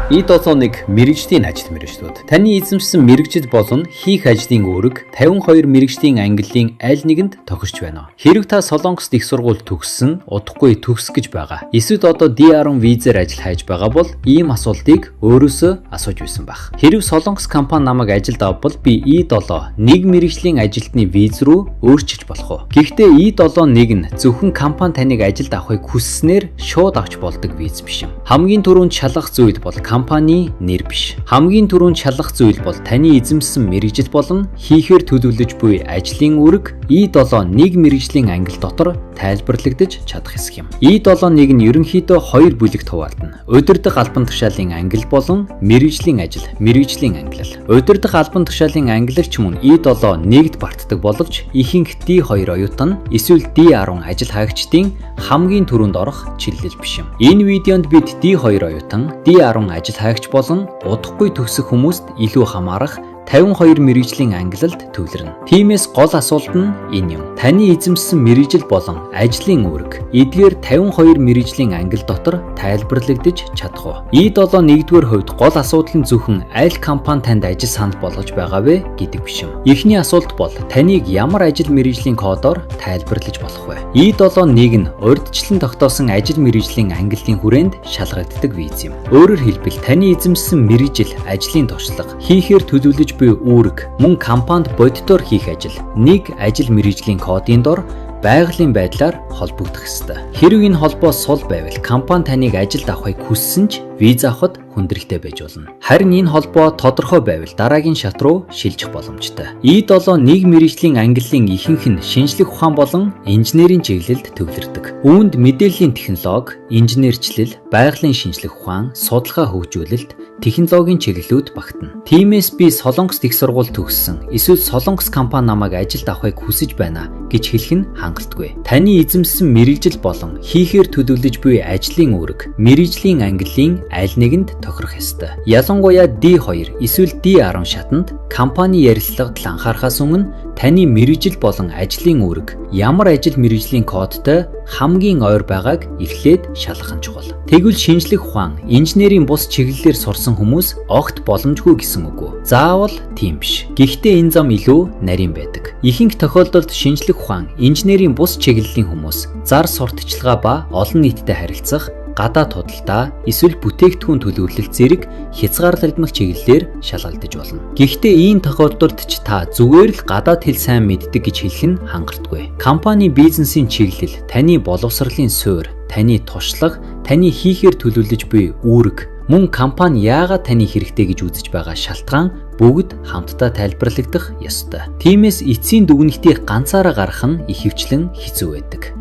E71 мэрэгжлийн ажил мэргэжлүүд. Таны эзэмшсэн мэргэжил болон хийх ажлын үүрэг 52 мэргэжлийн ангиллын аль нэгэнд тохирч байна. Хэрэг та Солонгост их сургууль төгссөн, удахгүй төгсөх гэж байгаа. Эсвэл одоо D10 визээр ажил хайж байгаа бол ийм асуултыг өөрөөсөө асууж байсан байх. Хэрэг Солонгос компани намайг ажилд авбал би E7 нэг мэргэжлийн ажилтны виз рүү өөрчилж болох уу? Гэхдээ E71 нь зөвхөн компани таныг ажилд авахыг хүсснээр шууд авч болдог виз биш юм. Хамгийн түрүүнд шалгах зүйл бол компани нэр биш. Хамгийн түрүүнд шалгах зүйл бол таны эзэмсэн мэргэжил болон хийхээр төлөвлөж буй ажлын үүрэг E7 нэг мэргэжлийн англи дотор тайлбарлагдаж чадах хэсэг юм. E71 нь ерөнхийдөө хоёр бүлэгт хуваагдана. Удирдах албан тушаалын англи болон мэргэжлийн ажил, мэргэжлийн англи. Удирдах албан тушаалын англивч мөн E7 нэгд бартдаг боловч ихэнх D2 оюутан эсвэл D10 ажил хайгчдын хамгийн түрүүнд орох чиглэл биш юм. Энэ видеонд бид D2 оюутан, D10 ажил хайгч болон удахгүй төгсөх хүмүүст илүү хамаарах 52 мэргэжлийн ангилалд төвлөрнө. Тиймээс гол асуулт нь энэ юм. Таны эзэмшсэн мэргэжил болон ажлын үүрэг эдгээр 52 мэргэжлийн ангил дотор тайлбарлагдаж чадах уу? E7 нэгдүгээр хувьд гол асуудал нь зөвхөн аль компани танд ажил санал болгож байгаа вэ гэдэг биш юм. Эхний асуулт бол таныг ямар ажил мэргэжлийн кодоор тайлбарлаж болох вэ? E71 нь урьдчилан тогтоосон ажил мэргэжлийн ангиллын хүрээнд шалгагддаг виз юм. Өөрөөр хэлбэл таны эзэмшсэн мэргэжил, ажлын туршлага, хийхээр төлөвлөж буй үүрэг, мөн компанид бодитоор хийх ажил нэг ажил мэргэжлийн кодын дор байгалийн байдлаар холбогдох ёстой. Хэрв энэ холбоо сул байвал компани таныг ажилд авахыг хүссэн ч виз авахд хүндрэлтэй байж болно. Харин энэ холбоо тодорхой байвал дараагийн шат руу шилжих боломжтой. E7 нэг мэргэжлийн ангиллын ихэнх нь шинжлэх ухаан болон инженерийн чиглэлд төвлөрдөг. Үүнд мэдээллийн технологи, инженерчлэл, байгалийн шинжлэх ухаан, судалгаа хөгжүүлэлт, технологийн чиглэлүүд багтана. Тиймээс би Солонгост их сургууль төгссөн, эсвэл Солонгос компани намайг ажилд авахыг хүсэж байна гэж хэлэх нь хангалтгүй. Таны эзэмшсэн мэргэжил болон хийхээр төлөвлөж буй ажлын үүрэг мэргэжлийн ангиллын аль нэгэнд тохирох ёстой. Ялангуяа D2 эсвэл D10 шатанд компани ярилцлагад анхаарахаас өмнө таны мэргэжил болон ажлын үүрэг ямар ажил мэргэжлийн кодтой хамгийн ойр байгааг эхлээд шалгах нь чухал. Тэгвэл шинжлэх ухаан, инженерийн бус чиглэлээр сурсан хүмүүс огт боломжгүй гэсэн үг үү? Заавал тийм биш. Гэхдээ энэ зам илүү нарийн байдаг. Ихэнх тохиолдолд шинжлэх ухаан, инженерийн бус чиглэлийн хүмүүс зар сурталчилгаа ба олон нийтэд харилцах, гадаад худалдаа, эсвэл бүтээгдэхүүн төлөвлөлт зэрэг хязгаарлагдмал чиглэлээр шалгалдаж болно. Гэхдээ ийм тохиолдолд ч та зүгээр л гадаад хэл сайн мэддэг гэж хэлэх нь хангалтгүй. Компани бизнесийн чиглэл, таны боловсролын суурь, таны туршлага, таны хийхээр төлөвлөж буй үүрэг, мөн компани яагаад таны хэрэгтэй гэж үзэж байгаа шалтгаан бүгд хамтдаа тайлбарлагдах ёстой. Тиймээс эцсийн дүгнэлтийг ганцаараа гаргах нь ихэвчлэн хэцүү байдаг.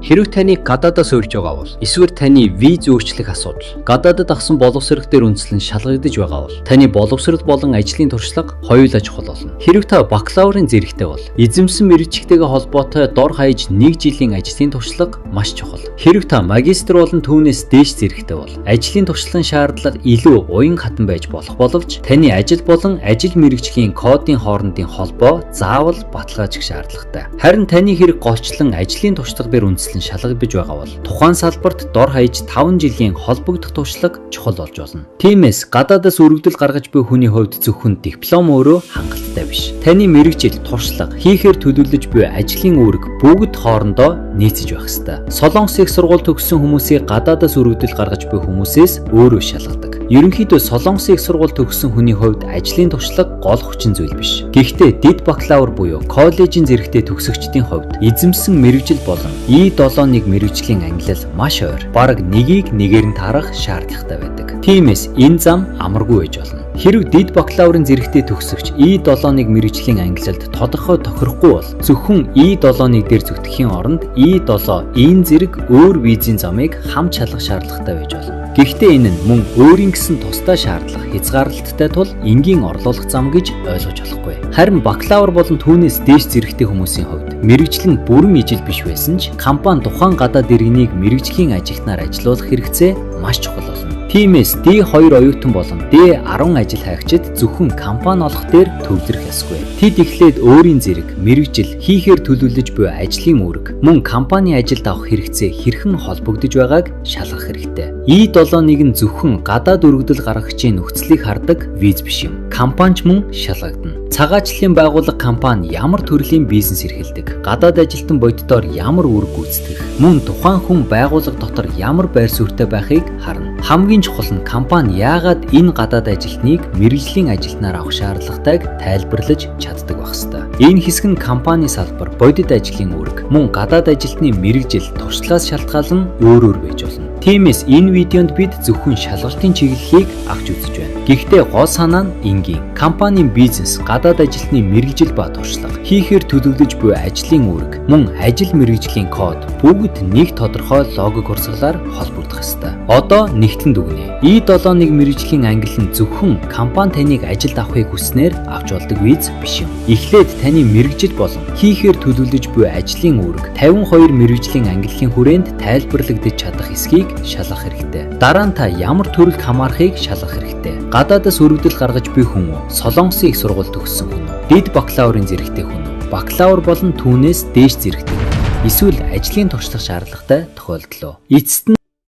Хэрвээ таны гадаадаас урьж байгаа бол эсвэл таны виз өөрчлөх асуудал гадаадад авсан боловсрол дээр үндэслэн шалгагдаж байгаа бол таны боловсрол болон ажлын туршлага хоёулаа чухал болно. Хэрвээ та бакалаврын зэрэгтэй бол эзэмсэн мэргэжлэгтэйгээ холбоотой дор хаяж 1 жилийн ажлын туршлага маш чухал. Хэрвээ та магистр болон түүнээс дээш зэрэгтэй бол ажлын туршлагын шаардлага илүү уян хатан байж болох боловч таны ажил болон ажил мэргэжлийн кодын хоорондын холбоо заавал баталгаажих шаардлагатай. Харин таны хэрэг голчлон ажлын туршлага дээр үндэслэн шалгагдж байгаа бол тухайн салбарт дор хаяж 5 жилийн холбогдох туршлага чухал болж болно. Тиймээс гадаадаас өргөдөл гаргаж буй хүний хувьд зөвхөн диплом өөрөө хангалттай биш. Таны мэргэжил, туршлага, хийхээр төлөвлөж буй ажлын үүрэг бүгд хоорондоо нийцэж байх ёстой. Солонгос их сургууль төгссөн хүмүүсийг гадаадаас өргөдөл гаргаж буй хүмүүсээс өөрөө шалгадаг. Ерөнхийдөө Солонгос их сургууль төгссөн хүний хувьд ажлын туршлага гол хүчин зүйл биш. Гэхдээ дэд бакалавр буюу коллежийн зэрэгтэй төгсөгчдийн хувьд эзэмсэн мэргэжил болон E71 мэргэжлийн ангилал маш ойр. Бараг нэгийг нэгээр нь таарах шаардлагатай байдаг. Тиймээс энэ зам амаргүй байж болно. Хэрв дэд бакалаврын зэрэгтэй төгсөгч E71 мэргэжлийн ангилалд тодорхой тохирохгүй бол зөвхөн E71 дээр зүтгэхийн оронд E7 энэ зэрэг өөр визийн замыг хамт шалгах шаардлагатай байж болно. Гэхдээ энэ нь мөн өөрийн гэсэн тусдаа шаардлага хязгаарлалттай тул энгийн орлуулах зам гэж ойлгож болохгүй. Харин бакалавр болон түүнээс дээш зэрэгтэй хүмүүсийн хувьд мэргэжил нь бүрэн ижил биш байсан ч компани тухайн гадаад иргэнийг мэргэжлийн ажилтнаар ажилуулах хэрэгцээ маш чухал болно. Тиймээс D2 оюутан болон D10 ажил хайгчид зөвхөн компани олох дээр төвлөрөх ёсгүй. Тэд эхлээд өөрийн зэрэг, мэргэжил, хийхээр төлөвлөж буй ажлын үүрэг, мөн компани ажилд авах хэрэгцээ хэрхэн холбогдож байгааг шалгах хэрэгтэй. E7-ыг нь зөвхөн гадаад өргөдөл гаргагчийн нөхцөлийг хардаг виз биш юм. Компанич мөн шалгагдана. Цагаачлалын байгууллага компани ямар төрлийн бизнес эрхэлдэг, гадаад ажилтан боддоор ямар үүрэг гүйцэтгэх, мөн тухайн хүн байгууллага дотор ямар байр суурьтай байхыг харна. Хамгийн чухал нь компани яагаад энэ гадаад ажилтныг мэргэжлийн ажилтнаар авах шаардлагатайг тайлбарлаж чаддаг байх ёстой. Энэ хэсэг нь компани салбар, бодит ажлын үүрэг, мөн гадаад ажилтны мэргэжил, туршлагаас шалтгаалan өөр байж болно. Тиймээс энэ видеонд бид зөвхөн шалгалтын чиглэлийг авч үзэж байна. Гэхдээ гол санаа нь энгийн. Компанийн бизнес, гадаад ажилтны мэргэжил ба туршлага, хийхээр төлөвлөж буй ажлын үүрэг, мөн ажил мэргэжлийн код бүгд нэг тодорхой логик урсгалаар холбогдох ёстой. Одоо нэгтлэн дүгнэе. E7-ыг мэргэжлийн англи нь зөвхөн компани таныг ажилд авахыг хүснээр авч болдог виз биш юм. Эхлээд таны мэргэжил болон хийхээр төлөвлөж буй ажлын үүрэг 52 мэргэжлийн английн хүрээнд тайлбарлагдаж чадах хэсгийг шалгах хэрэгтэй. Дараа нь та ямар төрөлд хамаарахыг шалгах хэрэгтэй. Гадаадас өргөдөл гаргаж буй хүн үү? Солонгосын их сургууль төгссөн хүн үү? Дэд бакалаврын зэрэгтэй хүн үү? Бакалавр болон түүнээс дээш зэрэгтэй хүн үү? Эсвэл ажлын туршлага шаардлагатай тохиолдол үү? Эцэст нь